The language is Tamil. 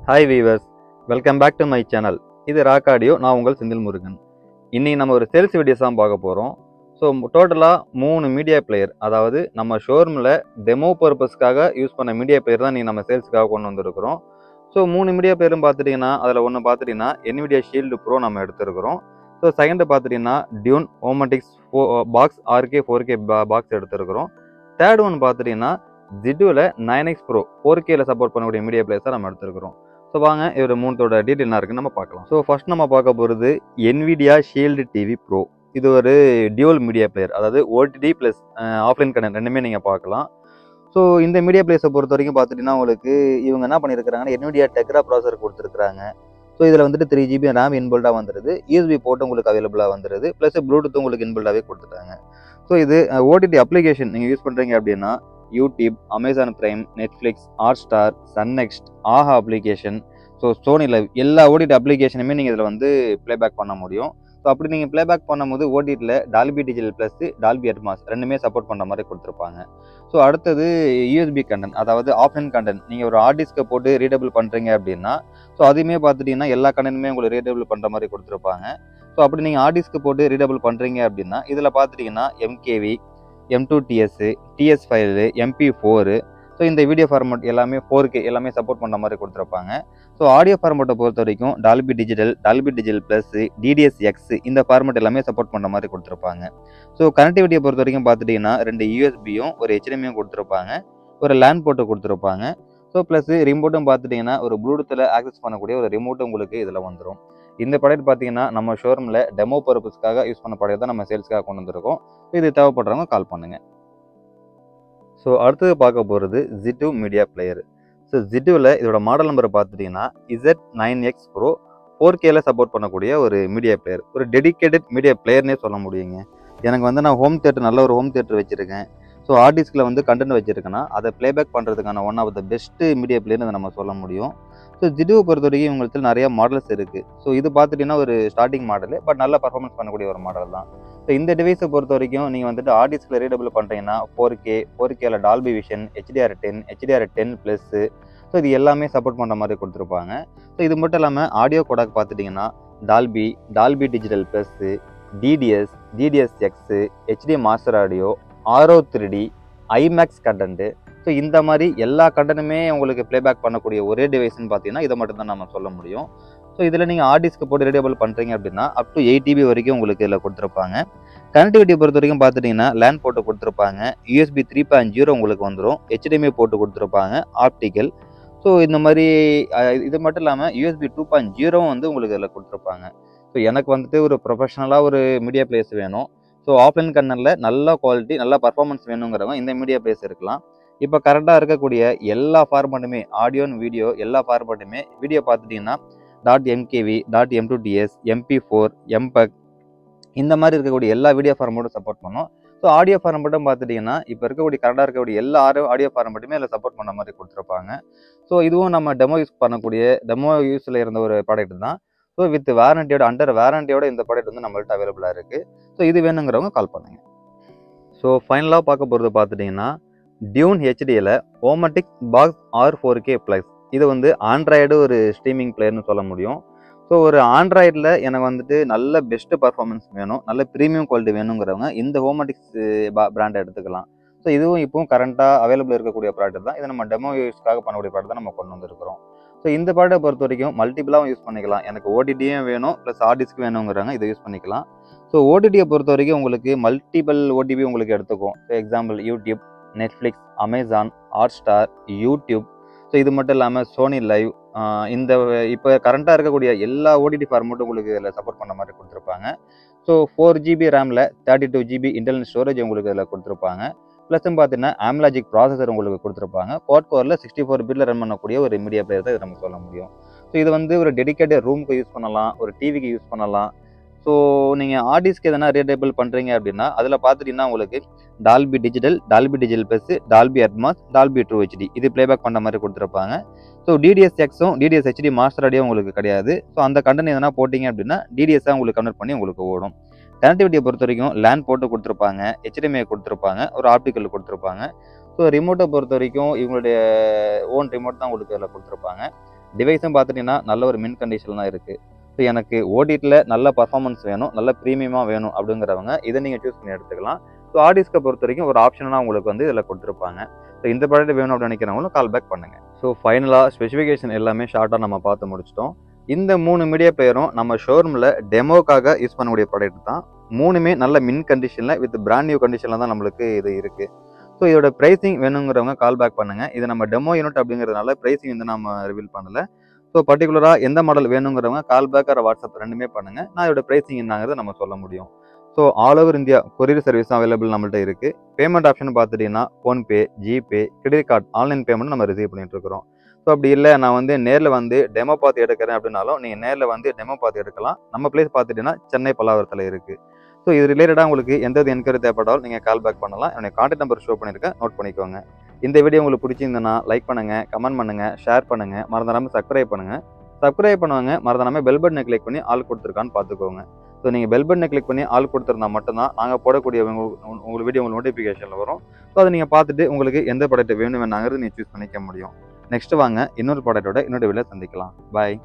Hi viewers, welcome back to my channel. இது ராக் ஆடியோ. நான் உங்கள் செந்தில் முருகன். இன்னைக்கு நம்ம ஒரு சேல்ஸ் வீடியோஸ் தான் பார்க்க போகிறோம். ஸோ டோட்டலாக 3 மீடியா பிளேயர், அதாவது நம்ம ஷோரூமில் டெமோ பர்பஸ்க்காக யூஸ் பண்ண மீடியா பிளேயர் தான் நீங்கள் நம்ம சேல்ஸுக்காக கொண்டு வந்திருக்கிறோம். ஸோ 3 மீடியா பிளேயரும் பார்த்துட்டிங்கன்னா அதில் ஒன்று பார்த்துட்டிங்கன்னா NVIDIA ஷீல்டு ப்ரோ நம்ம எடுத்துருக்கிறோம். ஸோ செகண்டு பார்த்துட்டிங்கன்னா டியூன் ஓமட்டிக்ஸ் பாக்ஸ் RK 4K பாக்ஸ் எடுத்துருக்கிறோம். தேர்ட் ஒன்று பார்த்துட்டிங்கன்னா ஜிட்டுவில் 9X Pro 4Kல சப்போர்ட் பண்ணக்கூடிய மீடியா பிளேயர்ஸை நம்ம எடுத்துருக்கிறோம். ஸோ வாங்க இவர் மூணத்தோட டீட்டெயில் என்ன இருக்குன்னு நம்ம பார்க்கலாம். ஸோ ஃபர்ஸ்ட் நம்ம பார்க்க போகிறது NVIDIA ஷீல்டு டிவி ப்ரோ. இது ஒரு டியூவல் மீடியா பிளேயர், அதாவது OTT ப்ளஸ் ஆஃப்லைன் கண்டென்ட் ரெண்டுமே நீங்கள் பார்க்கலாம். ஸோ இந்த மீடியா பிளேயர்ஸை பொறுத்த வரைக்கும் பார்த்துட்டிங்கன்னா உங்களுக்கு இவங்க என்ன பண்ணியிருக்கிறாங்கன்னா NVIDIA டெக்ரா ப்ராசர் கொடுத்துருக்காங்க. ஸோ இதில் வந்துட்டு 3GB RAM இன்பில்டாக வந்துடுது, USB போர்ட்டு உங்களுக்கு அவைலபிளாக வந்துடுது, ப்ளஸ் ப்ளூடூத் உங்களுக்கு இன்பில்டாகவே கொடுத்துட்டாங்க. ஸோ இது OTT அப்ளிகேஷன் நீங்கள் யூஸ் பண்ணுறீங்க அப்படின்னா YouTube, Amazon Prime, Netflix, Hotstar, Sun NXT, Aha application, so Sony LIV எல்லா OTT அப்ளிகேஷனுமே நீங்கள் இதில் வந்து ப்ளேபேக் பண்ண முடியும். ஸோ அப்படி நீங்கள் ப்ளேபேக் பண்ணும்போது OTTயில் Dolby digital plus Dolby Atmos ரெண்டுமே சப்போர்ட் பண்ணுற மாதிரி கொடுத்துருப்பாங்க. ஸோ அடுத்தது USB கண்டென்ட், அதாவது ஆஃப்லைன் கண்டென்ட் நீங்கள் ஒரு ஹார்ட் டிஸ்கை போட்டு ரீடபிள் பண்ணுறீங்க அப்படின்னா ஸோ அதுவுமே பார்த்துட்டிங்கன்னா எல்லா கண்டென்ட்டுமே உங்களுக்கு ரீடபிள் பண்ணுற மாதிரி கொடுத்துருப்பாங்க. ஸோ அப்படி நீங்கள் ஹார்ட் டிஸ்க்கு போட்டு ரீடபிள் பண்ணுறீங்க அப்படின்னா இதில் பார்த்துட்டிங்கன்னா MKV, M2TS, TS file, MP4, so இந்த வீடியோ ஃபார்மேட் எல்லாமே 4K எல்லாமே சப்போர்ட் பண்ணுற மாதிரி கொடுத்துருப்பாங்க. ஸோ ஆடியோ ஃபார்மேட்டை பொறுத்த வரைக்கும் டால்பி டிஜிட்டல் ப்ளஸ், DDSX இந்த ஃபார்மேட் எல்லாமே சப்போர்ட் பண்ணுற மாதிரி கொடுத்துருப்பாங்க. ஸோ கனெக்டிவிட்டியை பொறுத்த வரைக்கும் பார்த்துட்டிங்கன்னா 2 USBயும் ஒரு HDMIயும் கொடுத்துருப்பாங்க, ஒரு லேண்ட் போர்ட்டு கொடுத்துருப்பாங்க. ஸோ ப்ளஸ் ரிமோட்டும் பார்த்துட்டிங்கன்னா ஒரு ப்ளூடூத்தில் ஆக்சஸ் பண்ணக்கூடிய ஒரு ரிமோட்டும் உங்களுக்கு இதில் வந்துடும். இந்த ப்ராடக்ட் பார்த்தீங்கன்னா நம்ம ஷோரூமில் டெமோ பர்பஸ்க்காக யூஸ் பண்ண ப்ராடக்ட் தான் நம்ம சேல்ஸ்க்காக கொண்டு வந்திருக்கோம். இது தேவைப்படுறவங்க கால் பண்ணுங்கள். ஸோ அடுத்தது பார்க்க போகிறது ஜிட்டு மீடியா பிளேயர். ஸோ ஜிட்டுவில் இதோட மாடல் நம்பர் பார்த்துட்டிங்கன்னா Z9X Pro 4Kல சப்போர்ட் பண்ணக்கூடிய ஒரு மீடியா பிளேயர், ஒரு டெடிக்கேட்டட் மீடியா பிளேயர்னே சொல்ல முடியுங்க. எனக்கு வந்து நான் ஹோம் தியேட்டர், நல்ல ஒரு ஹோம் தியேட்டர் வச்சுருக்கேன். ஸோ ஹார்ட் டிஸ்கில் வந்து கண்டென்ட் வச்சுருக்கேன்னா அதை ப்ளேபேக் பண்ணுறதுக்கான one of the best media பிளேயர்னு நம்ம சொல்ல முடியும். ஸோ ஜிட்டுவை பொறுத்த வரைக்கும் இவங்களுக்கு நிறைய மாடல்ஸ் இருக்குது. ஸோ இது பார்த்துட்டிங்கன்னா ஒரு ஸ்டார்டிங் மாடலு, பட் நல்ல பர்ஃபார்மன்ஸ் பண்ணக்கூடிய ஒரு மாடல் தான். ஸோ இந்த டிவைஸை பொறுத்த வரைக்கும் நீங்கள் வந்துட்டு ஹார்ட் டிஸ்கில் ரீடபிள் பண்ணுறீங்கன்னா 4Kல Dolby vision, HDR10 plus, so இது எல்லாமே சப்போர்ட் பண்ணுற மாதிரி கொடுத்துருப்பாங்க. ஸோ இது மட்டும் இல்லாமல் ஆடியோ கோடாக் பார்த்துட்டிங்கன்னா Dolby digital plus, DDSX, HD master audio, RO 3D, IMAX content, so இந்த மாதிரி எல்லா கண்டென்ட்டுமே உங்களுக்கு ப்ளேபேக் பண்ணக்கூடிய ஒரே டிவைஸ்ன்னு பார்த்தீங்கன்னா இதை மட்டும் தான் நம்ம சொல்ல முடியும். ஸோ இதில் நீங்கள் ஹார்ட் டிஸ்க்கு போட்டு ரீடபிள் பண்ணுறீங்க அப்படின்னா அப் டு 8GB வரைக்கும் உங்களுக்கு இதில் கொடுத்துருப்பாங்க. கனெக்டிவிட்டியை பொறுத்த வரைக்கும் பார்த்துட்டிங்கன்னா லேண்ட் போட்டு கொடுத்துருப்பாங்க, USB 3.0 உங்களுக்கு வந்துடும், HDMI போட்டு கொடுத்துருப்பாங்க, ஆப்டிக்கல். ஸோ இந்த மாதிரி இது மட்டும் இல்லாமல் USB 2.0 வந்து உங்களுக்கு இதில் கொடுத்துருப்பாங்க. ஸோ எனக்கு வந்துட்டு ஒரு ப்ரொஃபஷனலாக ஒரு மீடியா பிளேஸ் வேணும், ஸோ ஆஃப்லைன் கண்டென்ட்டில் நல்ல குவாலிட்டி நல்ல பர்ஃபார்மன்ஸ் வேணுங்கிறவங்க இந்த மீடியா பிளேஸ் இருக்கலாம். இப்போ கரெக்டாக இருக்கக்கூடிய எல்லா ஃபார்மேட்டுமே ஆடியோ அண்ட் வீடியோ எல்லா ஃபார்மேட்டுமே வீடியோ பார்த்துட்டிங்கன்னா .mkv, .m2ts, MP4, MPEG இந்த மாதிரி இருக்கக்கூடிய எல்லா வீடியோ ஃபார்மேட்டும் சப்போர்ட் பண்ணோம். ஸோ ஆடியோ ஃபார்மேட்டும் பார்த்துட்டிங்கன்னா இப்போ இருக்கக்கூடிய கரெக்டாக இருக்கக்கூடிய எல்லா ஆடியோ ஃபார்மேட்டுமே அதில் சப்போர்ட் பண்ண மாதிரி கொடுத்துருப்பாங்க. ஸோ இதுவும் நம்ம டெமோ யூஸில் இருந்த ஒரு ப்ராடக்ட் தான். ஸோ வித் வாரண்டியோட அண்டர் வாரண்டியோட இந்த ப்ராடக்ட் வந்து நம்மள்ட்ட அவைலபிளாக இருக்குது. ஸோ இது வேணுங்கிறவங்க கால் பண்ணுங்கள். ஸோ ஃபைனலாக பார்க்க போகிறது பார்த்துட்டிங்கன்னா டியூன் HDயில் ஓமட்டிக் பாக்ஸ் R4K ப்ளஸ். இது வந்து ஆண்ட்ராய்டு ஒரு ஸ்ட்ரீமிங் பிளேயர்னு சொல்ல முடியும். ஸோ ஒரு ஆண்ட்ராய்டில் எனக்கு வந்துட்டு நல்ல பெஸ்ட்டு பர்ஃபார்மன்ஸ் வேணும், நல்ல ப்ரீமியம் குவாலிட்டி வேணுங்கிறவங்க இந்த ஹோமட்டிக்ஸ் பிராண்டை எடுத்துக்கலாம். ஸோ இதுவும் இப்போவும் கரண்ட்டாக அவைலபிள் இருக்கக்கூடிய ப்ராடக்ட் தான். இதை நம்ம டெமோ யூஸ்க்காக பண்ணக்கூடிய ப்ராடக்ட் தான் நம்ம கொண்டு வந்திருக்கிறோம். ஸோ இந்த ப்ராடக்ட்டை பொறுத்த வரைக்கும் மல்டிபிளாகவும் யூஸ் பண்ணிக்கலாம். எனக்கு OTTயும் வேணும் ப்ளஸ் ஹார்ட் டிஸ்க் வேணுங்கிறவங்க இதை யூஸ் பண்ணிக்கலாம். ஸோ OTTயை பொறுத்த வரைக்கும் உங்களுக்கு மல்டிபிள் OTP உங்களுக்கு எடுத்துக்கும். So example YouTube, Netflix, Amazon, Hotstar, YouTube, so இது மட்டும் இல்லாமல் சோனி லைவ், இந்த இப்போ கரண்ட்டாக இருக்கக்கூடிய எல்லா OTT ஃபார்மேட்டும் உங்களுக்கு இதில் சப்போர்ட் பண்ண மாதிரி கொடுத்துருப்பாங்க. So 4GB ரேமில் 32GB internal storage உங்களுக்கு இதில் கொடுத்துருப்பாங்க. ப்ளஸ்ன்னு பார்த்தீங்கன்னா ஆம்லாஜிக் ப்ராசஸர் உங்களுக்கு கொடுத்துருப்பாங்க. குவாட் கோரில் 64 பிட்டில் ரன் பண்ணக்கூடிய ஒரு மீடியா பிளேயர் தான் இதை நம்ம சொல்ல முடியும். ஸோ இது வந்து ஒரு டெடிக்கேட்டட் ரூமுக்கு யூஸ் பண்ணலாம், ஒரு டிவிக்கு யூஸ் பண்ணலாம். ஸோ நீங்கள் ஹார்ட் டிஸ்க் எதனா ரீடபிள் பண்ணுறீங்க அப்படின்னா அதில் பார்த்துட்டிங்கன்னா உங்களுக்கு Dolby digital plus, Dolby Atmos, Dolby 2HD இது ப்ளேபேக் பண்ண மாதிரி கொடுத்துருப்பாங்க. ஸோ DDSXும் DDS HD மாஸ்டர் ஆடியோ உங்களுக்கு கிடையாது. ஸோ அந்த கண்டென்ட் எதனா போட்டிங்க அப்படின்னா DDS உங்களுக்கு கன்வெர்ட் பண்ணி உங்களுக்கு ஓடும். கனெக்டிவிட்டியை பொறுத்த வரைக்கும் லேண்ட் போட்டு கொடுத்துருப்பாங்க, HDMI கொடுத்துருப்பாங்க, ஒரு ஆப்டிக்கல் கொடுத்துருப்பாங்க. ஸோ ரிமோட்டை பொறுத்த வரைக்கும் இவங்களுடைய ஓன் ரிமோட் தான் உங்களுக்கு அதில் கொடுத்துருப்பாங்க. டிவைஸும் பார்த்துட்டிங்கன்னா நல்ல ஒரு மின் கண்டிஷன் தான் இருக்குது. ஸோ எனக்கு ஓடிடியில் நல்ல பர்ஃபார்மன்ஸ் வேணும், நல்ல ப்ரீமியமாக வேணும் அப்படிங்கிறவங்க இதை நீங்கள் சூஸ் பண்ணி எடுத்துக்கலாம். ஸோ ஆடிஸ்கை பொறுத்த வரைக்கும் ஒரு ஆப்ஷனாக உங்களுக்கு வந்து இதில் கொடுத்துருப்பாங்க. ஸோ இந்த ப்ராடக்ட் வேணும் அப்படின்னு நினைக்கிறவங்களும் கால் பேக் பண்ணுங்கள். ஸோ ஃபைனலாக ஸ்பெசிஃபிகேஷன் எல்லாமே ஷார்ட்டாக நம்ம பார்த்து முடிச்சிட்டோம். இந்த 3 மீடியா பிளேயரும் நம்ம ஷோரூமில் டெமோக்காக யூஸ் பண்ணக்கூடிய ப்ராடக்ட் தான். 3மே நல்ல மின் கண்டிஷனில் வித் பிராண்ட் நியூ கண்டிஷனில் தான் நம்மளுக்கு இது இருக்குது. ஸோ இதோட ப்ரைஸிங் வேணுங்கிறவங்க கால் பேக் பண்ணுங்கள். இது நம்ம டெமோ யூனிட் அப்படிங்கிறதுனால ப்ரைஸிங் வந்து நம்ம ரிவீல் பண்ணலை. ஸோ பர்டிகுலராக எந்த மாடல் வேணுங்கிறவங்க கால் பேக் ஆர் வாட்ஸ்அப் ரெண்டுமே பண்ணுங்கள். நான் இதோட ப்ரைஸிங் என்னங்கிறத நம்ம சொல்ல முடியும். So all over India courier service available நம்மள்ட்ட இருக்குது. பேமெண்ட் ஆப்ஷன் பார்த்துட்டிங்கன்னா PhonePe, GPay, credit card online payment நம்ம ரிசீவ் பண்ணிட்டு இருக்கிறோம். ஸோ அப்படி இல்லை நான் வந்து நேரில் வந்து டெமோ பார்த்து எடுக்கிறேன் அப்படின்னாலும் நீங்கள் நேரில் வந்து டெமோ பார்த்து எடுக்கலாம். நம்ம பிளேஸ் பார்த்துட்டிங்கன்னா சென்னை பல்லாவரத்தில் இருக்குது. ஸோ இது ரிலேட்டடாக உங்களுக்கு எந்த என்கொயரி தேவைப்பட்டாலும் நீங்கள் கால் பேக் பண்ணலாம். என்னுடைய கான்டாக்ட் நம்பர் ஷோ பண்ணியிருக்கேன், நோட் பண்ணிக்கோங்க. இந்த வீடியோ உங்களுக்கு பிடிச்சிருந்ததுன்னா லைக் பண்ணுங்கள், கமெண்ட் பண்ணுங்கள், ஷேர் பண்ணுங்கள், மறந்துடாமல் சப்ஸ்கிரைப் பண்ணுங்கள். சப்ஸ்கிரைப் பண்ணுவாங்க, மறந்துடாமல் பெல் பட்டனை கிளிக் பண்ணி ஆல் கொடுத்துருக்கான்னு பார்த்துக்கோங்க. ஸோ நீங்கள் பெல் பட்டனை கிளிக் பண்ணி ஆல் கொடுத்துருந்தா மட்டும்தான் நாங்கள் போடக்கூடிய உங்களுக்கு வீடியோ உங்களுக்கு நோட்டிஃபிகேஷனில் வரும். ஸோ அதை நீங்கள் பார்த்துட்டு உங்களுக்கு எந்த ப்ராடக்ட் வேணுங்கிறது நீங்கள் சூஸ் பண்ணிக்க முடியும். நெக்ஸ்ட் வாங்க இன்னொரு ப்ராடக்டோட இன்னொரு வீடியோவில் சந்திக்கலாம். பாய்.